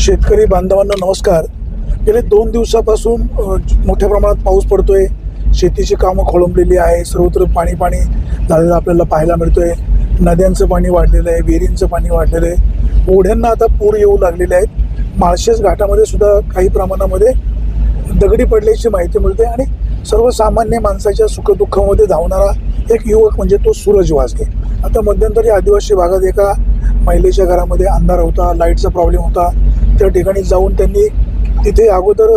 शेतकरी बांधवांना नमस्कार. गेले 2 दिवसापासून मोठ्या प्रमाणात पाऊस पडतोय. शेतीची कामं खोळंबलेली आहे. सर्वत्र पाणी झालेलं आपल्याला पाहायला मिळतोय. नद्यांचं पाणी वाढलेलं आहे, विहिरींचं पाणी वाढलेलं आहे. ओढ्यांना आता पूर येऊ लागलेले आहेत. माळशेज घाटामध्ये सुद्धा काही प्रमाणामध्ये दगडी पडल्याची माहिती मिळते आणि सर्वसामान्य माणसाच्या सुखदुःखामध्ये धावणारा एक युवक म्हणजे तो सूरज वासगे. आता मध्यंतरी आदिवासी भागात एका महिलेच्या घरामध्ये अंधार होता, लाईटचा प्रॉब्लेम होता. त्या ठिकाणी जाऊन त्यांनी तिथे अगोदर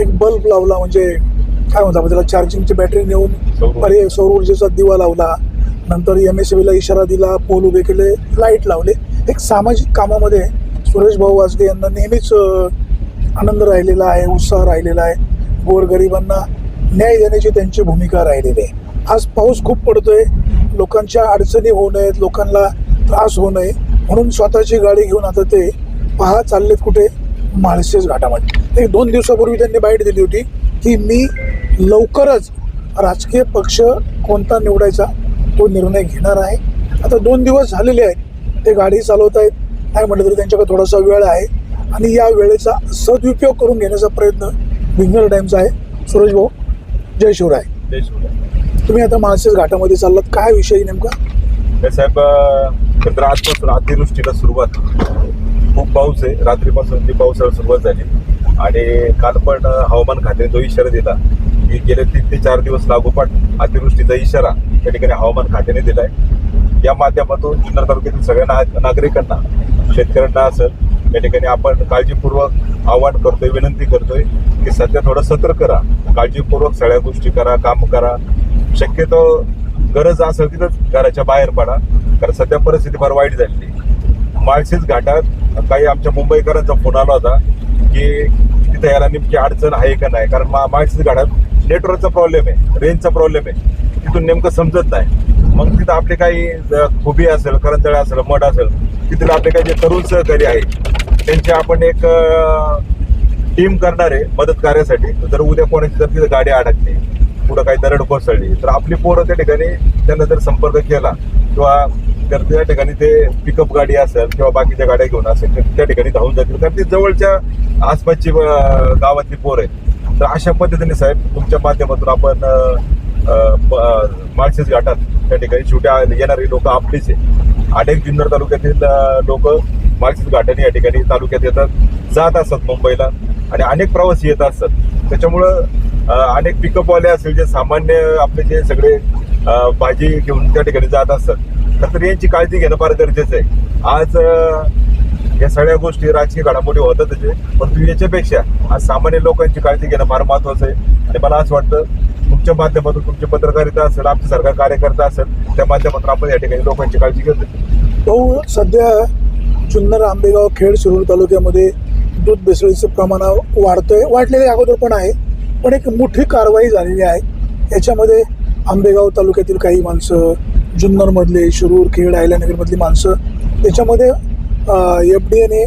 एक बल्ब लावला, म्हणजे काय म्हणतात आपण त्याला, चार्जिंगची बॅटरी नेऊन सौर ऊर्जेचा दिवा लावला. नंतर MSBला इशारा दिला, पोल उभे केले, लाईट लावले. एक सामाजिक कामामध्ये सुरेश भाऊ वासगे यांना नेहमीच आनंद राहिलेला आहे, उत्साह राहिलेला आहे. गोरगरिबांना न्याय देण्याची त्यांची भूमिका राहिलेली आहे. आज पाऊस खूप पडतोय, लोकांच्या अडचणी होऊ नयेत, लोकांना त्रास होऊ नये म्हणून स्वतःची गाडी घेऊन आता ते चाललेत कुठे, माळशेज घाटामध्ये. एक 2 दिवसापूर्वी त्यांनी बाईट दिली होती की मी लवकरच राजकीय पक्ष कोणता निवडायचा तो निर्णय घेणार आहे. आता 2 दिवस झालेले आहेत, ते गाडी चालवत आहेत. नाही म्हटलं तरी त्यांच्याकडे थोडासा वेळ आहे आणि या वेळेचा सदुपयोग करून घेण्याचा प्रयत्न विंगर टाइम्सचा आहे. सुरेश भाऊ, जय शिवराय. जय शिवराय. तुम्ही आता माळशेज घाटामध्ये चाललात, काय विषय नेमका? साहेब, आजपासून अतिवृष्टीला सुरुवात, खूप पाऊस आहे. रात्रीपासून ती पावसाला सुरुवात झाली आणि काल पण हवामान खात्याने जो इशारा दिला की गेले 3 ते 4 दिवस लागोपाठ अतिवृष्टीचा इशारा त्या ठिकाणी हवामान खात्याने दिलाय. या माध्यमातून जुन्नर तालुक्यातील सगळ्या नागरिकांना, शेतकऱ्यांना असेल, या ठिकाणी आपण काळजीपूर्वक आवाहन करतोय, विनंती करतोय की सध्या थोडं सतर्क करा, काळजीपूर्वक सगळ्या गोष्टी करा, काम करा. शक्यतो गरज असेल तिथंच घराच्या बाहेर पडा, कारण सध्या परिस्थिती फार वाईट झालेली. माळशेज घाटात काही आमच्या मुंबईकरांचा फोन आला होता की तिथं याला नेमकी अडचण आहे का नाही, कारण माळशेज घाटात नेटवर्कचा प्रॉब्लेम आहे, रेंजचा प्रॉब्लेम आहे, तिथून नेमकं समजत नाही. मग तिथं आपले काही खुबी असेल, करंजळे असेल, मठ असेल, तिथले आपले काही जे तरुण सहकारी आहेत त्यांची आपण एक टीम करणार आहे मदत कार्यासाठी. जर उद्या कोणाची जर तिथं गाडी अडकली, पुढं काही दरड कोसळली, तर आपली पोरं त्या ठिकाणी त्यांना जर संपर्क केला किंवा तर त्या ठिकाणी ते पिकअप गाडी असेल किंवा बाकीच्या गाड्या घेऊन असेल तर त्या ठिकाणी धावून जातील, कारण ती जवळच्या आसपासची गावातली पोरं आहेत. तर अशा पद्धतीने साहेब तुमच्या माध्यमातून आपण माळशेज घाटात त्या ठिकाणी छोट्या येणारी लोक आपलीच आहे. अनेक जुन्नर तालुक्यातील लोक माळशेज घाटाने या ठिकाणी तालुक्यात येतात, जात असतात मुंबईला, आणि अनेक प्रवासी येत असतात. त्याच्यामुळं अनेक पिकअपवाले असेल, जे सामान्य आपले जे सगळे भाजी घेऊन त्या ठिकाणी जात असतात, तर यांची काळजी घेणं फार गरजेचं आहे. आज या सगळ्या गोष्टी राजकीय घडामोडी होतातच आहे, परंतु याच्यापेक्षा आज सामान्य लोकांची काळजी घेणं फार महत्वाचं आहे. आणि मला असं वाटतं तुमच्या माध्यमातून, तुमची पत्रकारिता असेल, आमचे सरकार कार्यकर्ता असेल, त्या माध्यमातून आपण या ठिकाणी लोकांची काळजी घेतो. भाऊ, सध्या जुन्नर, आंबेगाव, खेड, शिरूर तालुक्यामध्ये दूध भेसळीचं प्रमाण वाढलेले अगोदर पण आहे, पण एक मोठी कारवाई झालेली आहे. याच्यामध्ये आंबेगाव तालुक्यातील काही माणसं, जुन्नरमधले, शिरूर, खेड, अहिल्यानगरमधली माणसं, त्याच्यामध्ये FDAने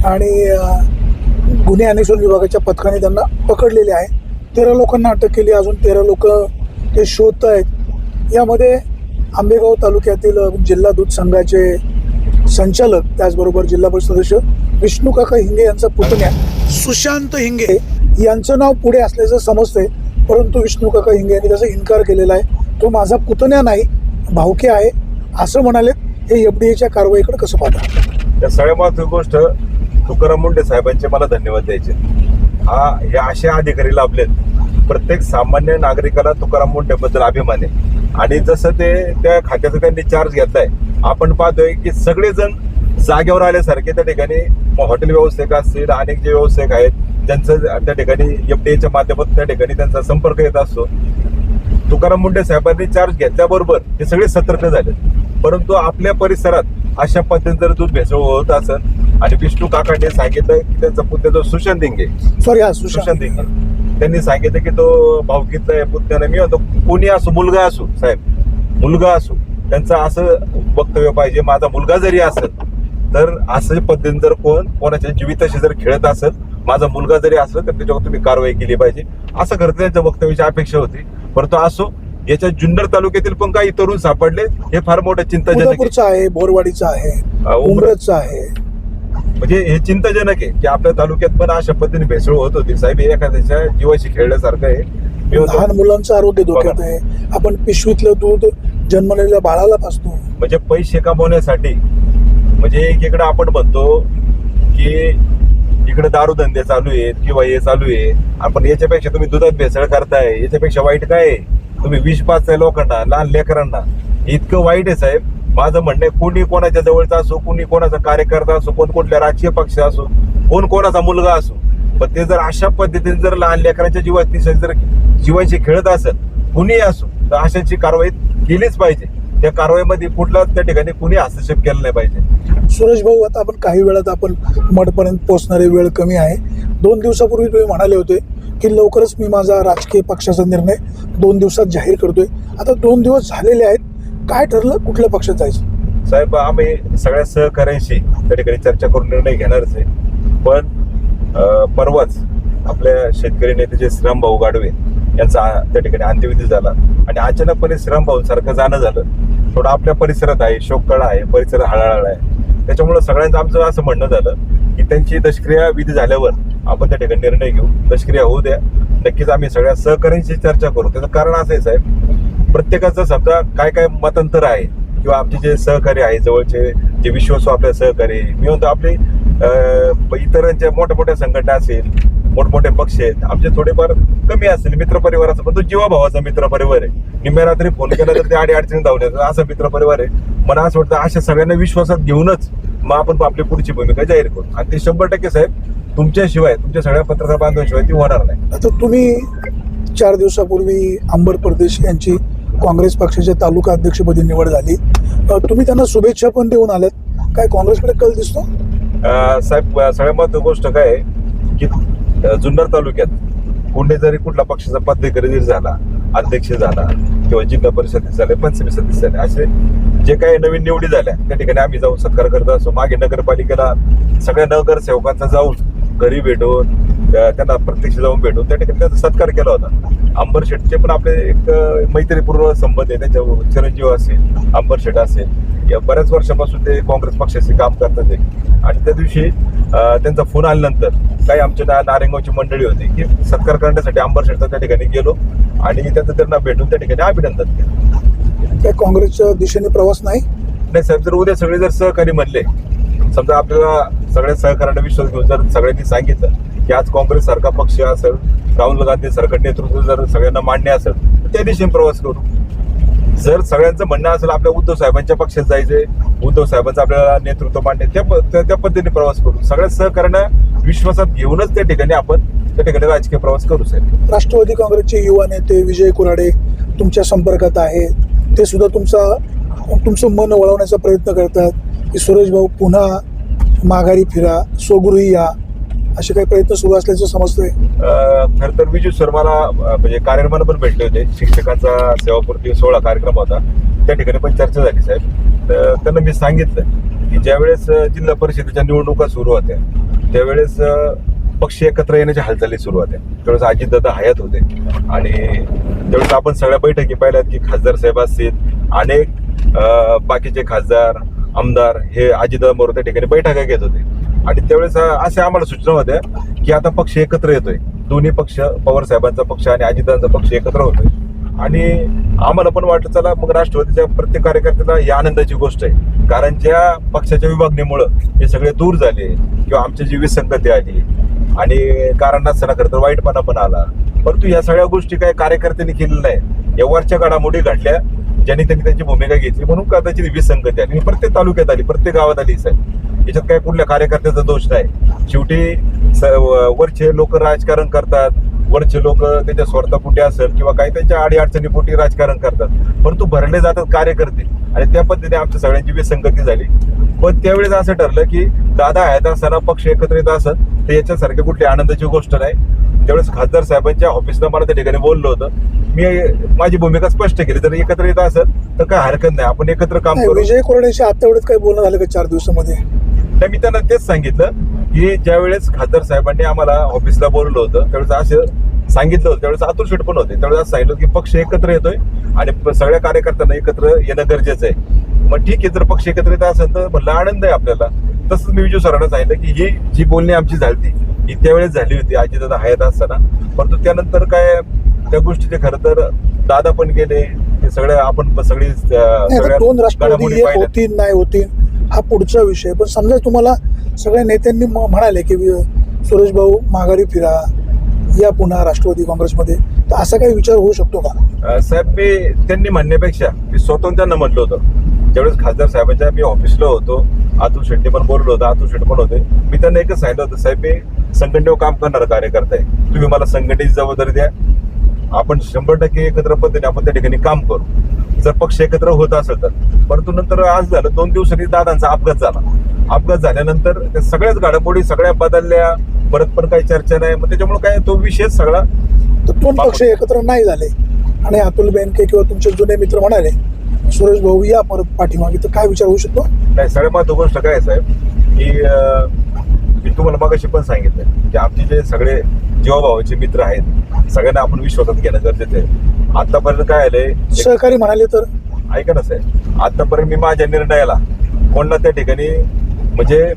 आणि गुन्हे अन्वेषण विभागाच्या पथकाने त्यांना पकडलेले आहे. 13 लोकांना अटक केली, अजून 13 लोक ते शोधत आहेत. यामध्ये आंबेगाव तालुक्यातील जिल्हा दूध संघाचे संचालक, त्याचबरोबर जिल्हा परिषद सदस्य विष्णुकाका हिंगे यांचा पुतण्या सुशांत हिंगे यांचं नाव पुढे असल्याचं समजतंय, परंतु विष्णुकाका हिंगे यांनी त्याचा इन्कार केलेला आहे. तो माझा पुतण्या नाही, भावके आहे असं म्हणाले. हे FDAच्या कारवाईकडे कसं पाहता? या सगळ्या महत्त्वाची गोष्ट तुकाराम मुंडे साहेबांचे मला धन्यवाद द्यायचे. हे असे अधिकारी लाभलेत. प्रत्येक सामान्य नागरिकाला तुकाराम मुंडेबद्दल अभिमान आहे. आणि जसं ते त्या खात्याचा त्यांनी चार्ज घेतलाय, आपण पाहतोय की सगळेजण जागेवर आल्यासारखे त्या ठिकाणी हॉटेल व्यावसायिक असतील, अनेक जे व्यावसायिक आहेत ज्यांचं त्या ठिकाणी FDAच्या माध्यमातून त्या ठिकाणी त्यांचा संपर्क येत असतो. तुकाराम मुंडे साहेबांनी चार्ज घेतल्याबरोबर हे सगळे सतर्क झाले. परंतु आपल्या परिसरात अशा पद्धतीने जर दूध भेसळ होत असेल, आणि विष्णू काकांनी सांगितलं की त्यांचा पुतण्या जो सुशांत हिंगे, सुशांत हिंगे, त्यांनी सांगितलं की तो भावकीतला पुतण्याला मी होतो, कोणी असो, मुलगा असो साहेब, मुलगा असो, त्यांचं असं वक्तव्य पाहिजे, माझा मुलगा जरी असेल तर असं पद्धतीने जर कोणाच्या जीविताशी जर खेळत असेल, माझा मुलगा जरी असेल तर त्याच्यावर तुम्ही कारवाई केली पाहिजे, असं खरं त्यांच्या वक्तव्याची अपेक्षा होती. परंतु असो, याच्या जुन्नर तालुक्यातील पण काही तरुण सापडले, हे फार मोठं चिंताजनक आहे. बोरवाडीचा आहे, उमरजचा आहे, म्हणजे हे चिंताजनक आहे की आपल्या तालुक्यात पण अशा पद्धतीने भेसळ होत होती. साहेब, हे एखाद्याच्या जीवाशी खेळल्यासारखं आहे. मी होतो- लहान मुलांचं आरोग्य धोक्यात आहे. आपण पिशवीतलं दूध जन्मलेल्या बाळाला पाजतो. म्हणजे पैसे कमवण्यासाठी, म्हणजे एकीकडे आपण म्हणतो की इकडे दारूधंदे चालू आहेत किंवा हे चालू आहे, आपण याच्यापेक्षा तुम्ही दुधात भेसळ करताय, याच्यापेक्षा वाईट काय आहे? तुम्ही विष पाजताय लोकांना, लहान लेकरांना. इतकं वाईट आहे साहेब. माझं म्हणणं आहे, कोणी कोणाच्या जवळचा असो, कोणी कोणाचा कार्यकर्ता असो, कोण कुठल्या राजकीय पक्ष असो, कोण कोणाचा मुलगा असो, पण ते जर अशा पद्धतीने जर लहान लेकरांच्या जीवाशी खेळत असेल, कुणीही असो, तर अशाची कारवाई केलीच पाहिजे. त्या कारवाईमध्ये कुठलाच त्या ठिकाणी कुणी हस्तक्षेप केला नाही पाहिजे. सुरेश भाऊ, आता आपण काही वेळात आपण मठपर्यंत पोहोचणारे वेळ कमी आहे. 2 दिवसापूर्वी तुम्ही म्हणाले होते की लवकरच मी माझा राजकीय पक्षाचा निर्णय 2 दिवसात जाहीर करतोय. आता 2 दिवस झालेले आहेत. काय ठरलं, कुठल्या पक्षात जायचं? साहेब, आम्ही सगळ्या सहकाऱ्यांशी त्या ठिकाणी चर्चा करून निर्णय घेणारच आहे. पण परवाच आपल्या शेतकरी नेते जे श्रीराम भाऊ गाडवे यांचा त्या ठिकाणी अंत्यविधी झाला आणि अचानकपणे श्रीराम भाऊंसारखं जाणं झालं. थोडं आपल्या परिसरात आहे, शोककळा आहे, परिसर हळहळ आहे. त्याच्यामुळे सगळ्यांचं आमचं असं म्हणणं झालं की त्यांची दशक्रिया विधी झाल्यावर आपण त्या ठिकाणी निर्णय घेऊ. दशक्रिया होऊ द्या. नक्कीच आम्ही सगळ्या सहकाऱ्यांशी चर्चा करू. त्याचं कारण असं आहे साहेब, प्रत्येकाचं समजा काय काय मतांतर आहे किंवा आमचे जे सहकारी आहे, जवळचे जे विश्वासू आपले सहकारी, मी म्हणतो आपले इतरांच्या मोठ्या मोठ्या संघटना असेल, मोठमोठे पक्ष आहेत, आमचे थोडेफार कमी असतील, मित्रपरिवाराचा, पण तो जीवाभावाचा मित्रपरिवार आहे. निम्म्या रात्री फोन केला तर ते अडचणी धावून येतात, असा मित्रपरिवार आहे. मला असं वाटतं अशा सगळ्यांना विश्वासात घेऊनच मग आपण आपली पुढची भूमिका जाहीर करू. आणि ते 100% साहेब, तुमच्याशिवाय, तुमच्या सगळ्या पत्रकार बांधवांशिवाय ती होणार नाही. आता तुम्ही 4 दिवसापूर्वी अंबर परदेशी यांची काँग्रेस पक्षाच्या तालुका अध्यक्षपदी निवड झाली. तुम्ही त्यांना शुभेच्छा पण देऊन आल्यात. काय काँग्रेसकडे कल दिसतो? साहेब, सगळ्यात महत्त्वाची गोष्ट काय आहे की जुन्नर तालुक्यात कोणी जरी कुठला पक्षाचा पदाधिकारी जरी झाला, अध्यक्ष झाला किंवा जिल्हा परिषद झाले, पंचायत सदस्य झाले, असे जे काही नवीन निवडी झाल्या त्या ठिकाणी आम्ही जाऊन सत्कार करत असतो. मागे नगरपालिकेला सगळ्या नगरसेवकांचा जाऊन घरी भेटून, त्यांना प्रत्यक्ष जाऊन भेटून त्या ठिकाणी त्यांचा सत्कार केला होता. अंबर शेटचे पण आपले एक मैत्रीपूर्व संबंध आहे. त्यांच्या चिरंजीव असेल, अंबर शेट असेल, या बऱ्याच वर्षापासून ते काँग्रेस पक्षाचे काम करतात. आणि त्या दिवशी त्यांचा फोन आल्यानंतर काही आमच्या नारेगावची मंडळी होती की सत्कार करण्यासाठी अंबर शेटचा त्या ठिकाणी गेलो आणि त्यांचं त्यांना भेटून त्या ठिकाणी अभिनंदन केलं. काय काँग्रेसच्या दिशेने प्रवास नाही? नाही साहेब, जर उद्या सगळे जर सहकारी म्हणले, समजा आपल्याला सगळ्या सहकार्याने विश्वास घेऊन जर सगळ्यांनी सांगितलं की आज काँग्रेस सारखा पक्ष असेल, राहुल गांधी सारखं नेतृत्व जर सगळ्यांना मान्य असेल, तर त्या दिशेने प्रवास करू. जर सगळ्यांचं म्हणणं असेल आपल्या उद्धव साहेबांच्या पक्षात जायचंय, उद्धव साहेबांचं आपल्याला नेतृत्व मांडणे, त्या पद्धतीने प्रवास करू. सगळ्या सहकार्यांना विश्वासात घेऊनच त्या ठिकाणी आपण त्या ठिकाणी राजकीय प्रवास करू साहेब. राष्ट्रवादी काँग्रेसचे युवा नेते विजय कुराडे तुमच्या संपर्कात आहेत. ते सुद्धा तुमचं मन वळवण्याचा प्रयत्न करतात की सुरेश भाऊ पुन्हा माघारी फिरा, स्वगृही या, असे काही प्रयत्न सुरू असल्याचं समजतंय. खरं तर विजू सर मला म्हणजे कार्यक्रमाला पण भेटले होते. शिक्षकांचा सेवापूर्ती सोहळा कार्यक्रम होता, त्या ठिकाणी पण चर्चा झाली साहेब. तर त्यांना मी सांगितलं की ज्यावेळेस जिल्हा परिषदेच्या निवडणुका सुरू होत्या त्यावेळेस पक्ष एकत्र येण्याच्या हालचाली सुरू होत्या. त्यावेळेस अजितदादा हयात होते आणि त्यावेळेस आपण सगळ्या बैठकी पाहिल्यात की खासदार साहेब असतील, अनेक बाकीचे खासदार, आमदार हे अजितदादांबरोबर त्या ठिकाणी बैठका घेत होते. आणि त्यावेळेस अशा आम्हाला सूचना होत्या की आता पक्ष एकत्र येतोय, दोन्ही पक्ष, पवार साहेबांचा पक्ष आणि अजितदादांचा पक्ष एकत्र होतोय. आणि आम्हाला पण वाटलं चला मग राष्ट्रवादीच्या प्रत्येक कार्यकर्त्याला ही आनंदाची गोष्ट आहे, कारण ज्या पक्षाच्या विभागणीमुळं हे सगळे दूर झाले किंवा आमची जी विसंगती आली आणि कारण नसताना खरं तर वाईटपणा पण आला, परंतु ह्या सगळ्या गोष्टी काय कार्यकर्त्यांनी केलेल्या नाही, या वरच्या घडामोडी घडल्या ज्यांनी त्यांनी त्यांची भूमिका घेतली म्हणून कदाचित विसंगती आली. प्रत्येक तालुक्यात आली, प्रत्येक गावात आली साहेब. याच्यात काय कुठल्या कार्यकर्त्याचा दोष नाही. शेवटी वरचे लोक राजकारण करतात, वरचे लोक त्यांच्या स्वार्थापोटी असेल किंवा काही त्यांच्या अडीअडचणीपोटी राजकारण करतात, परंतु भरले जातात कार्यकर्ते आणि त्या पद्धतीने आमच्या सगळ्यांची विसंगती झाली. पण त्यावेळेस असं ठरलं की दादा आहेत असताना पक्ष एकत्र येत असत तर याच्यासारखी कुठली आनंदाची गोष्ट नाही. त्यावेळेस खासदार साहेबांच्या ऑफिसला मला त्या ठिकाणी बोललो होतं. मी माझी भूमिका स्पष्ट केली, जर एकत्र येत असेल तर काय हरकत नाही, आपण एकत्र काम करू. विजय कुराडेशी आतावढ्यात काही बोलणं झालं का 4 दिवसामध्ये? नाही, मी त्यांना तेच सांगितलं की ज्यावेळेस खासदार साहेबांनी आम्हाला ऑफिसला बोलवलं होतं त्यावेळेस असं सांगितलं होतं, त्यावेळेस अतुल शेठ पण होते, त्यावेळेस असं सांगितलं की पक्ष एकत्र येतोय आणि सगळ्या कार्यकर्त्यांना एकत्र येणं गरजेचं आहे. मग ठीक आहे, जर पक्ष एकत्र येत असेल तर म्हणलं आनंद आहे आपल्याला. तसंच मी विजू सरांना सांगितलं की ही जी बोलणी आमची झाली ही त्यावेळेस झाली होती अजितदादा हयात असताना, परंतु त्यानंतर काय त्या गोष्टीचे खरं तर दादा पण गेले, ते सगळे आपण सगळी नाही, आता दोन राष्ट्रवादी घडामोडी एक पाहिल्या. होतील नाही होतील हा पुढचा विषय. पण समजा तुम्हाला सगळ्या नेत्यांनी म्हणाले की सुरेश भाऊ माघारी फिरा, या पुन्हा राष्ट्रवादी काँग्रेसमध्ये, तर असा काही विचार होऊ शकतो का? साहेब मी त्यांनी म्हणण्यापेक्षा मी स्वतःहून त्यांना म्हटलं होतं ज्यावेळेस खासदार साहेबांच्या मी ऑफिसला होतो, अतुल शेट्टी पण बोललो होतो, अतुल शेट्टी पण होते, मी त्यांना एकच सांगितलं होतं साहेब मी संघटनेवर काम करणारा कार्यकर्ता आहे, तुम्ही मला संघटनेची जबाबदारी द्या, आपण 100% एकत्र पद्धतीने आपण त्या ठिकाणी काम करू जर पक्ष एकत्र होत असेल तर. परंतु नंतर आज झालं 2 दिवसांनी दादांचा अपघात झाला. अपघात झाल्यानंतर त्या सगळ्याच घडामोडी सगळ्या बदलल्या, परत पण काही चर्चा नाही, मग त्याच्यामुळे काय तो विषय सगळा तर दोन पक्ष एकत्र नाही झाले आणि अतुल बेनके किंवा तुमचे जुने मित्र म्हणाले सुरेश भाऊ या परत पाठीमागे, तर काय विचार होऊ शकतो? नाही. सगळ्यात महत्त्वाची गोष्ट काय आहे साहेब की मी तुम्हाला मगाशी पण सांगितलं की आमचे जे सगळे जीवाभावाचे मित्र आहेत सगळ्यांना आपण विश्वासात घेणं गरजेचं आहे. आतापर्यंत काय आलंय, सहकारी म्हणाले तर ऐका ना साहेब, आतापर्यंत मी माझ्या निर्णयाला कोणला त्या ठिकाणी म्हणजे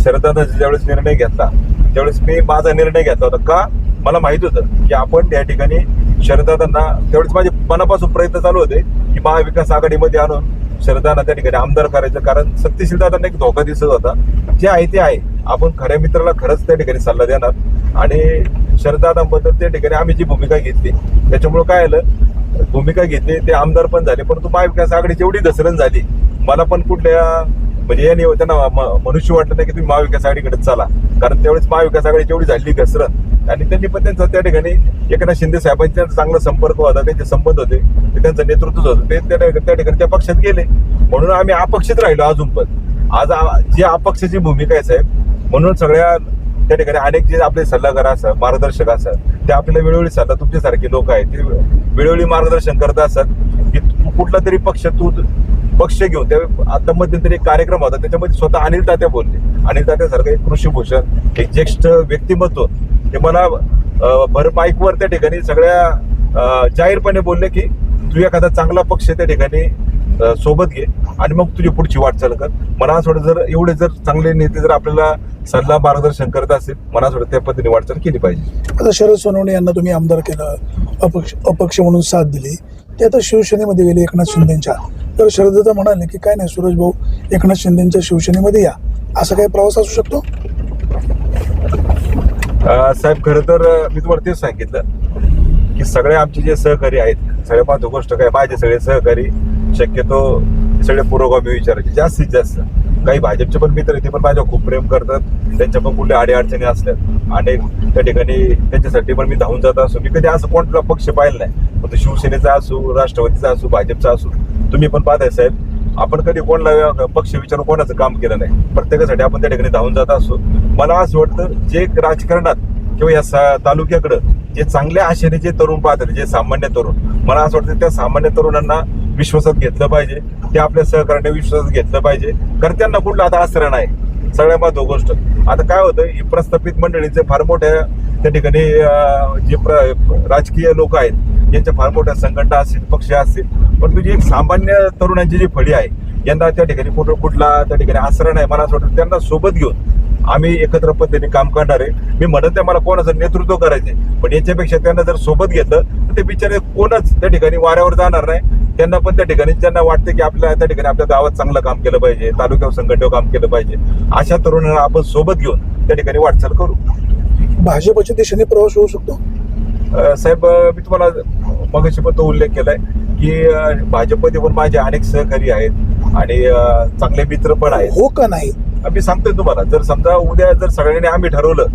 शरदादा ज्यावेळेस निर्णय घेतला त्यावेळेस मी माझा निर्णय घेतला होता का मला माहित होतं की आपण त्या ठिकाणी शरदादांना त्यावेळेस माझे मनापासून प्रयत्न चालू होते की महाविकास आघाडीमध्ये आणून शरदांना त्या ठिकाणी आमदार करायचं, कारण सत्यशील दादांना एक धोका दिसत होता. जे आहे ते आहे, आपण खऱ्या मित्राला खरंच त्या ठिकाणी सल्ला देणार आणि शरदादांबद्दल त्या ठिकाणी आम्ही जी भूमिका घेतली त्याच्यामुळे काय आलं, भूमिका घेतली ते आमदार पण झाले, परंतु महाविकास आघाडीची एवढी घसरण झाली मला पण कुठल्या म्हणजे यांनी त्यांना मनुष्य वाटलं नाही की तुम्ही महाविकास आघाडीकडे चला, कारण त्यावेळेस महाविकास आघाडीची एवढी झाली घसरण आणि त्यांनी पण त्यांचा त्या ठिकाणी एकनाथ शिंदे साहेबांचा चांगला संपर्क होता, त्यांचे संबंध होते, ते त्यांचं नेतृत्व होतं, ते त्या ठिकाणी त्या पक्षात गेले म्हणून आम्ही अपक्षित राहिलो अजून पण. आज जी अपक्षाची भूमिका आहे साहेब, म्हणून सगळ्या त्या ठिकाणी अनेक जे आपले सल्लागार असतात मार्गदर्शक असतात ते आपल्याला वेळोवेळी सल्ला, तुमच्यासारखे लोक आहेत ते वेळोवेळी मार्गदर्शन करत असतात की कुठला तरी पक्ष घेऊन. त्या आता मध्यंतरी एक कार्यक्रम होता त्याच्यामध्ये स्वतः अनिल तात्या बोलले, अनिल तात्यासारखं एक कृषीभूषण एक ज्येष्ठ व्यक्तिमत्व ते मला भर माईकवर त्या ठिकाणी सगळ्या जाहीरपणे बोलले की तू एखादा चांगला पक्ष त्या ठिकाणी सोबत घे आणि मग तुझी पुढची वाटचाल कर. मला असं वाटतं जर एवढे जर चांगले नेते जर आपल्याला सल्ला मार्गदर्शन करत असेल मला असं वाटतं त्या पद्धतीने वाटचाल केली पाहिजे. आता शरद सोनवणे यांना तुम्ही आमदार केलं, अपक्ष म्हणून साथ दिली, ते आता शिवसेनेमध्ये गेले एकनाथ शिंदेच्या, तर शरददादा म्हणाले की काय नाही सुरेश भाऊ एकनाथ शिंदेच्या शिवसेनेमध्ये या, असा काही प्रवास असू शकतो? साहेब खरं तर मी तुम्हाला तेच सांगितलं की सगळे आमचे जे सहकारी आहेत, सगळ्यात महत्त्वाची गोष्ट काय, माझे सगळे सहकारी शक्यतो सगळे पुरोगामी विचारायचे जास्तीत जास्त. काही भाजपचे पण मित्र ते पण माझ्या खूप प्रेम करतात, त्यांच्या पण कुठल्या अडीअडचणी असल्यात आणि त्या ठिकाणी त्यांच्यासाठी पण मी धावून जात असो. मी कधी असं कोणता पक्ष पाहिलं नाही, मग तो शिवसेनेचा असू, राष्ट्रवादीचा असू, भाजपचा असू. तुम्ही पण पाहताय साहेब, आपण कधी कोणाला पक्ष विचारून कोणाचं काम केलं नाही, प्रत्येकासाठी आपण त्या ठिकाणी धावून जात असो. मला असं वाटतं जे राजकारणात किंवा या तालुक्याकडं जे चांगल्या आशेने जे तरुण पाहतात, जे सामान्य तरुण, मला असं वाटतं त्या सामान्य तरुणांना विश्वासात घेतलं पाहिजे, ते आपल्या सहकार्याने विश्वासात घेतलं पाहिजे, कारण त्यांना कुठला आता आश्रय नाही. सगळ्यात महत्त्वाची गोष्ट आता काय होतं, ही प्रस्थापित मंडळीचे फार मोठ्या त्या ठिकाणी जे राजकीय लोक आहेत यांच्या फार मोठ्या संघटना असतील, पक्ष असतील, पण तुझी एक सामान्य तरुणांची जी फळी आहे यांना त्या ठिकाणी कुठला त्या ठिकाणी आश्रय नाही. मला असं वाटतं त्यांना सोबत घेऊन आम्ही एकत्र पद्धतीने काम करणार आहे. मी म्हणत नाही मला कोणाचं नेतृत्व करायचे, पण याच्यापेक्षा त्यांना जर सोबत घेतलं तर ते बिचारे कोणच त्या ठिकाणी वाऱ्यावर जाणार नाही. त्यांना पण त्या ठिकाणी ज्यांना वाटतं की आपल्या त्या ठिकाणी आपल्या गावात चांगलं काम केलं पाहिजे, तालुक्यावर संघटनेवर काम केलं पाहिजे, अशा तरुणांना आपण सोबत घेऊन त्या ठिकाणी वाटचाल करू. भाजपच्या दिशेने प्रवास होऊ शकतो? साहेब मी तुम्हाला मगाशी पण तो उल्लेख केलाय की भाजपमध्ये पण माझे अनेक सहकारी आहेत आणि चांगले मित्र पण आहेत. हो का नाही मी सांगतोय तुम्हाला, जर समजा उद्या जर सगळ्यांनी आम्ही ठरवलं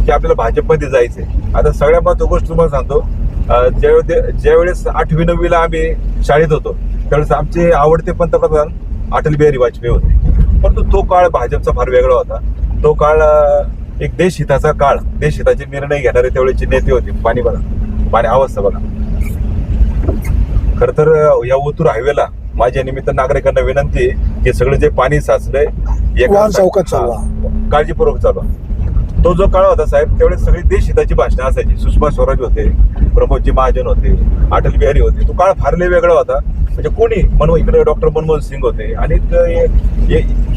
की आपल्याला भाजपमध्ये जायचंय, आता सगळ्यात महत्त्वाची गोष्ट तुम्हाला सांगतो, ज्यावेळेस 8वी 9वी ला आम्ही शाळेत होतो त्यावेळेस आमचे आवडते पंतप्रधान अटल बिहारी वाजपेयी होते, परंतु तो काळ भाजपचा फार वेगळा होता. तो काळ एक देशहिताचा काळ, देशहिताचे निर्णय घेणारे त्यावेळेचे नेते होते. पाणी बघा, पाणी अवस्था बघा. खर तर या ओतूर हायवेला माझ्या निमित्त नागरिकांना विनंती आहे की सगळं जे पाणी साचलंय काळजीपूर्वक चालवा. तो जो काळ होता साहेब त्यावेळेस सगळी देशहिताची भाषणं असायची. सुषमा स्वराज होते, प्रमोदजी महाजन होते, अटल बिहारी होते. तो काळ फार लय वेगळा होता. म्हणजे कोणी इकडे डॉक्टर मनमोहन सिंग होते आणि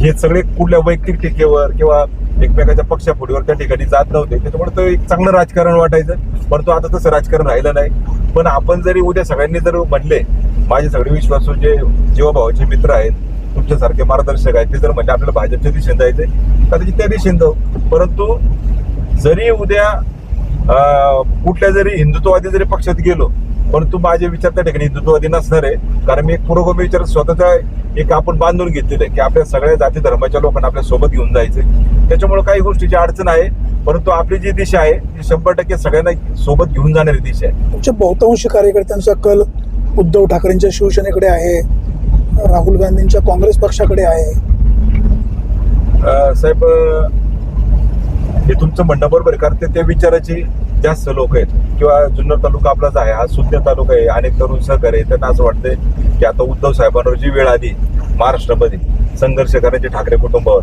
हे सगळे कुठल्या वैयक्तिक टीकेवर किंवा एकमेकाच्या पक्षाफोडीवर त्या ठिकाणी जात नव्हते. त्याच्यामुळे तो एक चांगलं राजकारण वाटायचं. परंतु आता तसं राजकारण राहिलं नाही. पण आपण जरी उद्या सगळ्यांनी जर म्हणले, माझे सगळे विश्वासू जे जीवाभावाचे मित्र आहेत, तुमच्यासारखे मार्गदर्शक आहेत, ते जर म्हणजे आपल्याला भाजपच्या दिशेने जायचंय कदाचित त्या दिशेने जाऊ. परंतु जरी उद्या कुठल्या जरी हिंदुत्ववादी जरी पक्षात गेलो, परंतु माझे विचार त्या ठिकाणी हिंदुत्ववादी नसणार आहे. कारण मी एक पुरोगामी विचार स्वतःचा एक आपण बांधून घेतलेलं आहे की आपल्या सगळ्या जाती धर्माच्या लोकांना आपल्या सोबत घेऊन जायचंय. त्याच्यामुळे काही गोष्टीची अडचण आहे, परंतु आपली जी दिशा आहे ती 100% सगळ्यांना सोबत घेऊन जाणारी दिशा आहे. तुमच्या बहुतांशी कार्यकर्त्यांचा कल उद्धव ठाकरेंच्या शिवसेनेकडे आहे, राहुल गांधींच्या काँग्रेस पक्षाकडे आहे. साहेब, हे तुमचं म्हणणं बरोबर आहे. कारण त्या विचाराची जास्त लोक आहेत. किंवा जुन्नर तालुका आपलाच आहे, हा सुज्ञ तालुका आहे, अनेक तरुण सहकारी आहे. त्यांना असं वाटतंय की आता उद्धव साहेबांवर जी वेळ आली महाराष्ट्रामध्ये संघर्ष करण्याची ठाकरे कुटुंबावर,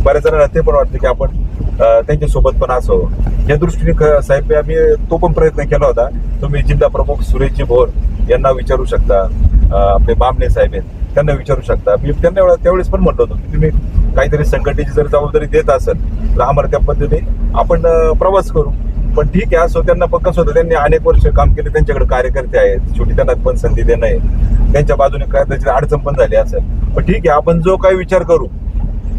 बऱ्याच जणांना ते पण वाटतं की आपण त्यांच्यासोबत पण असावं. या दृष्टीने साहेब आम्ही तो पण प्रयत्न केला होता. तुम्ही जिल्हा प्रमुख सुरेशजी भोर यांना विचारू शकता, आपले बामणे साहेब आहेत त्यांना विचारू शकता. मी त्यांना त्यावेळेस पण म्हणलो होतो की तुम्ही काहीतरी संघटनेची जर जबाबदारी देत असेल तर आम्हाला त्या पद्धतीने आपण प्रवास करू. पण ठीक आहे, असो. त्यांना पण कसं होतं, त्यांनी अनेक वर्ष काम केले, त्यांच्याकडे कार्यकर्ते आहेत, शेवटी त्यांना पण संधी देणं आहे. त्यांच्या बाजूने कदाचित अडचण पण झाली असेल. पण ठीक आहे, आपण जो काही विचार करू,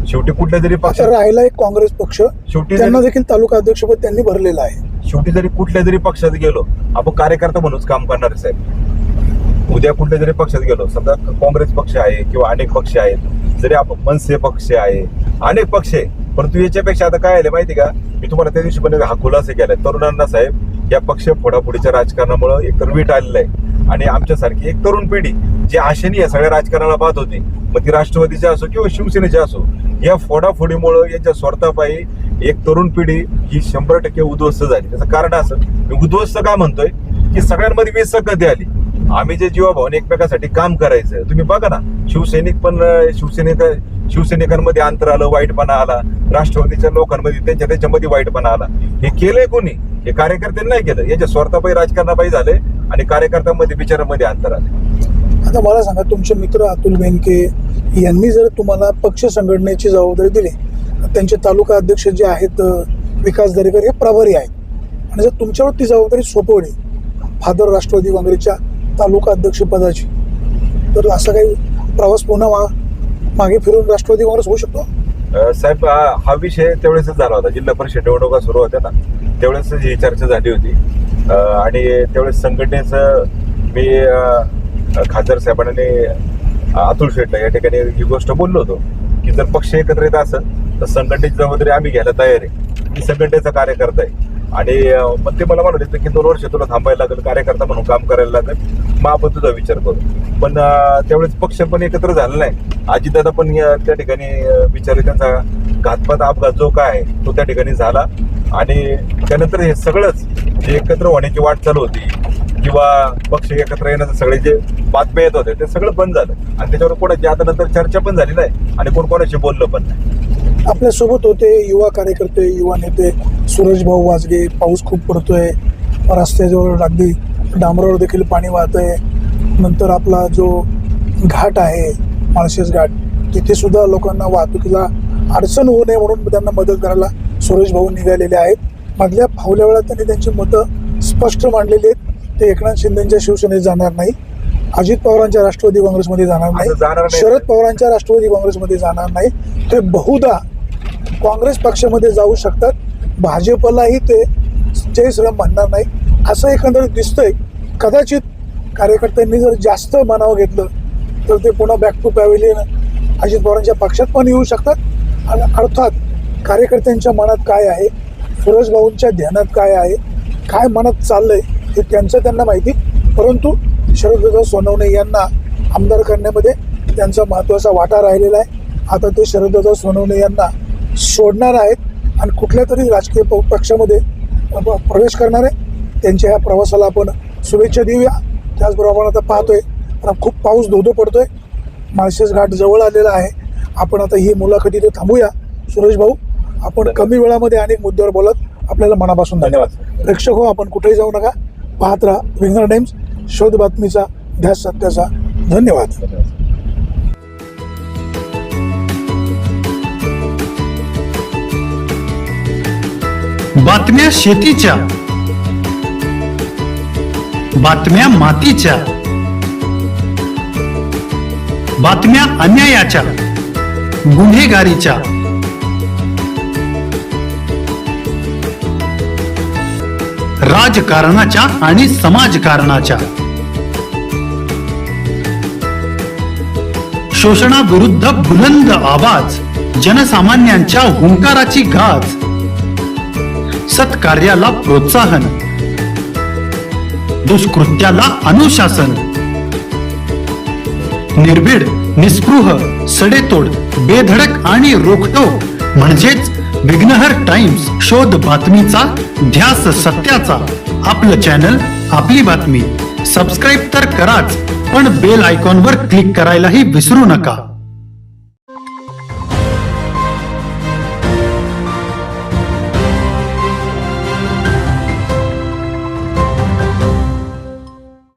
शेवटी कुठल्या जरी पक्ष राहिला एक काँग्रेस पक्ष, शेवटी त्यांना देखील तालुका अध्यक्षपद त्यांनी भरलेलं आहे. शेवटी जरी कुठल्या जरी पक्षात गेलो, आपण कार्यकर्ता म्हणूनच काम करणार आहे साहेब. उद्या कुठल्या जरी पक्षात गेलो, समजा काँग्रेस पक्ष आहे किंवा अनेक पक्ष आहेत, जरी आपण मनसे पक्ष आहे, अनेक पक्ष आहे, परंतु याच्यापेक्षा आता काय आले माहिती का, मी तुम्हाला त्या दिवशी पण हा खुलासा केलाय तरुणांना साहेब, या पक्ष फोडाफोडीच्या राजकारणामुळे एकतर वीट आलेलं आहे आणि आमच्यासारखी एक तरुण पिढी जी आशेने या सगळ्या राजकारणाला पाहत होती, मग ती राष्ट्रवादीची असो किंवा शिवसेनेची असो, या फोडाफोडीमुळे यांच्या स्वार्थापायी एक तरुण पिढी ही 100% उद्ध्वस्त झाली. त्याचं कारण असं, मी उद्ध्वस्त का म्हणतोय की सगळ्यांमध्ये विसंगती आली. आम्ही जे जीवाभावाने एकमेकासाठी काम करायचं, तुम्ही बघा ना, शिवसैनिक पण शिवसैनिकांमध्ये अंतर आलं, वाईटपणा आला, राष्ट्रवादीच्या लोकांमध्ये त्यांच्यामध्ये वाईटपणा आला. हे केलंय कोणी? हे कार्यकर्त्यांनी नाही केलं. याच्या स्वार्थापायी राजकारणापायी झाले आणि कार्यकर्त्यांमध्ये विचारांमध्ये अंतर आले. आता मला सांगा, तुमचे मित्र अतुल बेनके यांनी जर तुम्हाला पक्ष संघटनेची जबाबदारी दिली, त्यांचे तालुका अध्यक्ष जे आहेत विकास दरेकर हे प्रभारी आहेत, आणि जर तुमच्यावर ती जबाबदारी सोपवली फादर राष्ट्रवादी काँग्रेसच्या तालुका अध्यक्षपदाची, तर असा काही प्रवास पुन्हा मागे फिरून राष्ट्रवादी काँग्रेस होऊ शकतो? साहेब, हा विषय त्यावेळेस झाला होता, जिल्हा परिषद निवडणुका सुरू होत्या ना, त्यावेळेस ही चर्चा झाली होती. आणि त्यावेळेस संघटनेचं मी खासदार साहेबांनी अतुल शेट्टी या ठिकाणी ही गोष्ट बोललो होतो की जर पक्ष एकत्र येत असेल तर संघटनेची जबाबदारी आम्ही घ्यायला तयार आहे. मी संघटनेचा कार्यकर्ता आहे आणि मग ते मला म्हणत होते की 2 वर्ष तुला थांबायला लागेल, कार्यकर्ता म्हणून काम करायला लागेल, मग आपण तुझा विचार करू. पण त्यावेळेस पक्ष पण एकत्र झाला नाही. अजितदादा पण त्या ठिकाणी विचार, त्यांचा घातपात अपघात जो काय आहे तो त्या ठिकाणी झाला आणि त्यानंतर हे सगळंच जे एकत्र होण्याची वाट चालू होती किंवा पक्ष एकत्र येण्याचं सगळे जे बातम्या येत होते ते सगळं बंद झालं आणि त्याच्यावर कोणाची आता नंतर चर्चा पण झाली नाही आणि कोण कोणाशी बोललं पण नाही. आपल्यासोबत होते युवा कार्यकर्ते, युवा नेते सुरेश भाऊ वाजगे. पाऊस खूप पडतोय, रस्त्याजवळ अगदी डांबरावर देखील पाणी वाहतंय. नंतर आपला जो घाट आहे माळशेज घाट, तिथे सुद्धा लोकांना वाहतुकीला अडचण होऊ नये म्हणून त्यांना मदत करायला सुरेश भाऊ निघालेले आहेत. मधल्या फावल्या वेळात त्यांनी त्यांची मतं स्पष्ट मांडलेली आहेत. ते एकनाथ शिंदेच्या शिवसेनेत जाणार नाही, अजित पवारांच्या राष्ट्रवादी काँग्रेसमध्ये जाणार नाही, शरद पवारांच्या राष्ट्रवादी काँग्रेसमध्ये जाणार नाही. ते बहुधा काँग्रेस पक्षामध्ये जाऊ शकतात, भाजपलाही ते जय श्रीराम म्हणणार नाही असं एकंदरीत दिसतंय. कदाचित कार्यकर्त्यांनी जर जास्त मनावर घेतलं तर ते पुन्हा बॅक टू पॅव्हिलियन अजित पवारांच्या पक्षात पण येऊ शकतात. आणि अर्थात कार्यकर्त्यांच्या मनात काय आहे, सुरेश भाऊंच्या ध्यानात काय आहे, काय मनात चाललंय हे त्यांना माहिती. परंतु शरददादा सोनवणे यांना आमदार करण्यामध्ये त्यांचा महत्त्वाचा वाटा राहिलेला आहे. आता ते शरददादा सोनवणे यांना सोडणार आहेत आणि कुठल्या तरी राजकीय पक्षामध्ये प्रवेश करणार आहे. त्यांच्या ह्या प्रवासाला आपण शुभेच्छा देऊया. त्याचबरोबर आता पाहतोय खूप पाऊस धोधो पडतोय, माळशेज घाट जवळ आलेला आहे. आपण आता ही मुलाखत इथे थांबूया. सुरेश भाऊ, आपण कमी वेळामध्ये अनेक मुद्द्यावर बोलत आपल्याला मनापासून धन्यवाद. प्रेक्षक हो, आपण कुठेही जाऊ नका, पाहत राहा विंगर टाइम्स, शोध बातमीचा, ध्यास सत्याचा. धन्यवाद. बातम्या शेतीच्या, बातम्या मातीच्या, बातम्या अन्यायाच्या, गुन्हेगारीच्या, राजकारणाच्या आणि समाजकारणाच्या, शोषणाविरुद्ध बुलंद आवाज, जनसामान्यांच्या हुंकाराची गाज, सत्कार्याला प्रोत्साहन, दुष्कृत्याला अनुशासन, निर्भीड, निस्पृह, सडेतोड, बेधडक आणि रोखठोक म्हणजेच विघ्नहर टाइम्स. शोध बातमीचा, ध्यास सत्याचा. आपलं चॅनल, आपली बातमी. सबस्क्राईब तर कराच, पण बेल आयकॉनवर क्लिक करायलाही विसरू नका.